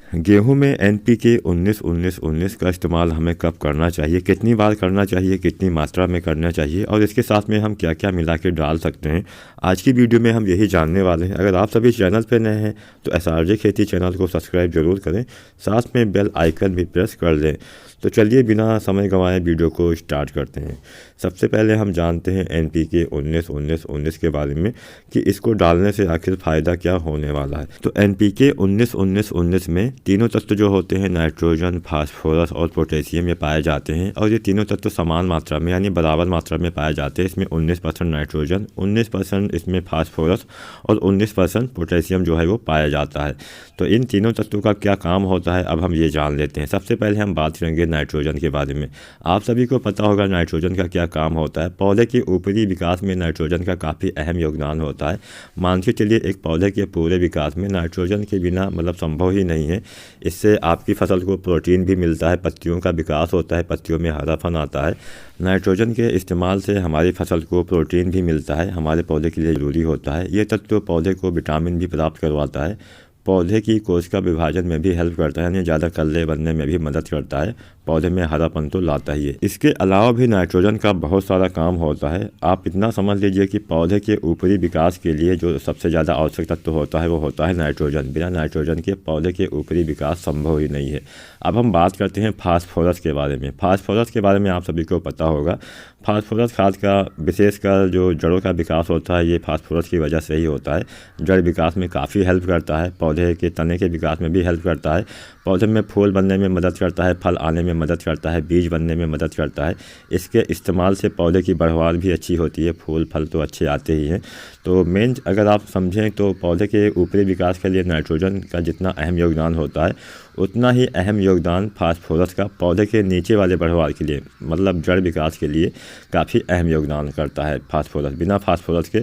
गेहूं में एनपीके 19-19-19 का इस्तेमाल हमें कब करना चाहिए, कितनी बार करना चाहिए, कितनी मात्रा में करना चाहिए और इसके साथ में हम क्या क्या मिला के डाल सकते हैं, आज की वीडियो में हम यही जानने वाले हैं। अगर आप सभी चैनल पर नए हैं तो एसआरजे खेती चैनल को सब्सक्राइब जरूर करें, साथ में बेल आइकन भी प्रेस कर लें। तो चलिए बिना समय गंवाए वीडियो को स्टार्ट करते हैं। सबसे पहले हम जानते हैं एनपीके 19-19-19 के बारे में कि इसको डालने से आखिर फ़ायदा क्या होने वाला है। तो एनपीके 19-19-19 में तीनों तत्व जो होते हैं नाइट्रोजन, फास्फोरस और पोटेशियम में पाए जाते हैं और ये तीनों तत्व समान मात्रा में यानी बराबर मात्रा में पाए जाते हैं। इसमें 19% नाइट्रोजन, 19% इसमें फास्फोरस और 19% पोटेशियम जो है वो पाया जाता है। तो इन तीनों तत्वों का क्या काम होता है अब हम ये जान लेते हैं। सबसे पहले हम बात करेंगे नाइट्रोजन के बारे में। आप सभी को पता होगा नाइट्रोजन का क्या काम होता है। पौधे के ऊपरी विकास में नाइट्रोजन का काफ़ी अहम योगदान होता है। मान के चलिए एक पौधे के पूरे विकास में नाइट्रोजन के बिना संभव ही नहीं है। इससे आपकी फसल को प्रोटीन भी मिलता है, पत्तियों का विकास होता है, पत्तियों में हरापन आता है। नाइट्रोजन के इस्तेमाल से हमारी फसल को प्रोटीन भी मिलता है, हमारे पौधे के लिए ज़रूरी होता है। ये तत्व पौधे को विटामिन भी प्राप्त करवाता है, पौधे की कोशिका विभाजन में भी हेल्प करता है, यानी ज़्यादा कल्ले बनने में भी मदद करता है, पौधे में हरापन तो लाता ही है। इसके अलावा भी नाइट्रोजन का बहुत सारा काम होता है। आप इतना समझ लीजिए कि पौधे के ऊपरी विकास के लिए जो सबसे ज़्यादा आवश्यक तत्व होता है वो होता है नाइट्रोजन। बिना नाइट्रोजन के पौधे के ऊपरी विकास संभव ही नहीं है। अब हम बात करते हैं फास्फोरस के बारे में। फास्फोरस के बारे में आप सभी को पता होगा। फास्फोरस खाद का विशेषकर जो जड़ों का विकास होता है ये फास्फोरस की वजह से ही होता है। जड़ विकास में काफ़ी हेल्प करता है, पौधे के तने के विकास में भी हेल्प करता है, पौधे में फूल बनने में मदद करता है, फल आने में मदद करता है, बीज बनने में मदद करता है। इसके इस्तेमाल से पौधे की बढ़वार भी अच्छी होती है, फूल फल तो अच्छे आते ही हैं। तो मेन अगर आप समझें तो पौधे के ऊपरी विकास के लिए नाइट्रोजन का जितना अहम योगदान होता है उतना ही अहम योगदान फास्फोरस का पौधे के नीचे वाले बढ़वार के लिए जड़ विकास के लिए काफ़ी अहम योगदान करता है फास्फोरस। बिना फास्फोरस के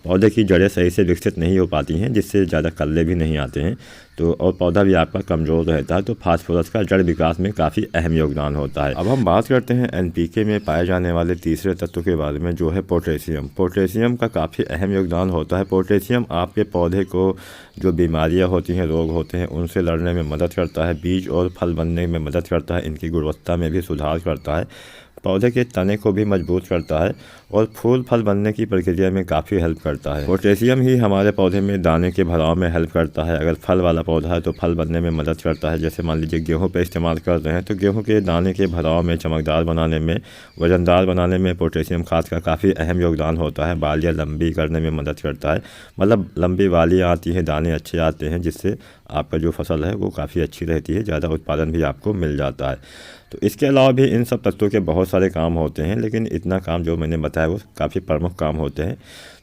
पौधे की जड़ें सही से विकसित नहीं हो पाती हैं, जिससे ज़्यादा कल्ले भी नहीं आते हैं तो और पौधा भी आपका कमज़ोर रहता है। तो फास्फोरस का जड़ विकास में काफ़ी अहम योगदान होता है। अब हम बात करते हैं एनपीके में पाए जाने वाले तीसरे तत्व के बारे में जो है पोटेशियम। पोटेशियम का काफ़ी अहम योगदान होता है। पोटेशियम आपके पौधे को जो बीमारियां होती हैं, रोग होते हैं, उनसे लड़ने में मदद करता है, बीज और फल बनने में मदद करता है, इनकी गुणवत्ता में भी सुधार करता है, पौधे के तने को भी मजबूत करता है और फूल फल बनने की प्रक्रिया में काफ़ी हेल्प करता है। पोटेशियम ही हमारे पौधे में दाने के भराव में हेल्प करता है। अगर फल वाला पौधा है तो फल बनने में मदद करता है। जैसे मान लीजिए गेहूं पे इस्तेमाल कर रहे हैं तो गेहूं के दाने के भराव में, चमकदार बनाने में, वजनदार बनाने में पोटेशियम खाद का काफ़ी अहम योगदान होता है। बालियाँ लंबी करने में मदद करता है, लंबी बालियाँ आती हैं, दाने अच्छे आते हैं, जिससे आपका जो फसल है वो काफ़ी अच्छी रहती है, ज़्यादा उत्पादन भी आपको मिल जाता है। तो इसके अलावा भी इन सब तत्वों के बहुत सारे काम होते हैं, लेकिन इतना काम जो मैंने बताया वो काफ़ी प्रमुख काम होते हैं।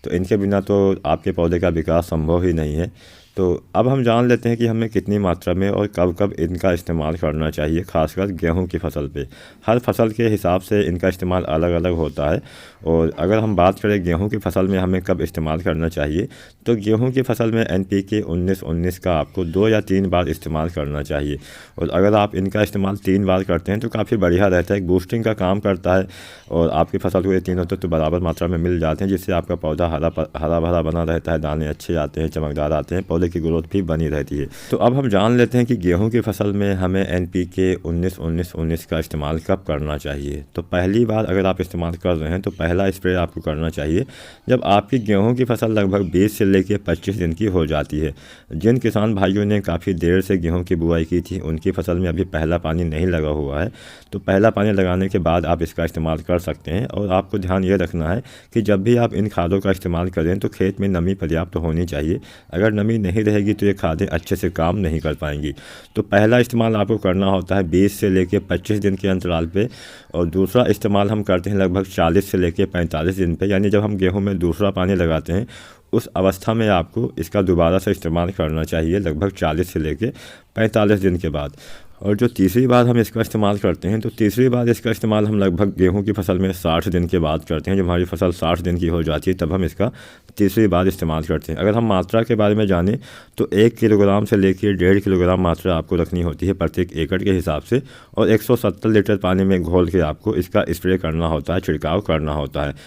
तो इनके बिना तो आपके पौधे का विकास संभव ही नहीं है। तो अब हम जान लेते हैं कि हमें कितनी मात्रा में और कब कब इनका इस्तेमाल करना चाहिए, खासकर गेहूं की फसल पे। हर फसल के हिसाब से इनका इस्तेमाल अलग अलग होता है। और अगर हम बात करें गेहूं की फसल में हमें कब इस्तेमाल करना चाहिए, तो गेहूं की फसल में एनपीके 19-19 का आपको 2 या 3 बार इस्तेमाल करना चाहिए। और अगर आप इनका इस्तेमाल 3 बार करते हैं तो काफ़ी बढ़िया रहता है, एक बूस्टिंग का काम करता है और आपकी फसल को ये तीनों तत्व बराबर मात्रा में मिल जाते हैं, जिससे आपका पौधा हरा भरा बना रहता है, दाने अच्छे आते हैं, चमकदार आते हैं, पौधे की ग्रोथ भी बनी रहती है। तो अब हम जान लेते हैं कि गेहूं की फसल में हमें एनपीके 19-19-19 का इस्तेमाल कब करना चाहिए। तो पहली बार अगर आप इस्तेमाल कर रहे हैं तो पहला स्प्रे आपको करना चाहिए जब आपकी गेहूं की फसल लगभग 20 से लेकर 25 दिन की हो जाती है। जिन किसान भाइयों ने काफ़ी देर से गेहूं की बुआई की थी उनकी फसल में अभी पहला पानी नहीं लगा हुआ है, तो पहला पानी लगाने के बाद आप इसका इस्तेमाल कर सकते हैं। और आपको ध्यान ये रखना है कि जब भी आप इन खादों का इस्तेमाल करें तो खेत में नमी पर्याप्त होनी चाहिए। अगर नमी नहीं रहेगी तो ये खादें अच्छे से काम नहीं कर पाएंगी। तो पहला इस्तेमाल आपको करना होता है 20 से लेकर 25 दिन के अंतराल पे, और दूसरा इस्तेमाल हम करते हैं लगभग 40 से लेकर 45 दिन पे, यानी जब हम गेहूं में दूसरा पानी लगाते हैं उस अवस्था में आपको इसका दोबारा से इस्तेमाल करना चाहिए लगभग 40 से लेकर 45 दिन के बाद। और जो तीसरी बार हम इसका इस्तेमाल करते हैं तो तीसरी बार इसका इस्तेमाल हम लगभग गेहूं की फसल में 60 दिन के बाद करते हैं। जब हमारी फसल 60 दिन की हो जाती है तब हम इसका तीसरी बार इस्तेमाल करते हैं। अगर हम मात्रा के बारे में जानें तो 1 किलोग्राम से लेकर 1.5 किलोग्राम मात्रा आपको रखनी होती है प्रत्येक एकड़ के हिसाब से, और 170 लीटर पानी में घोल के आपको इसका स्प्रे करना होता है, छिड़काव करना होता है।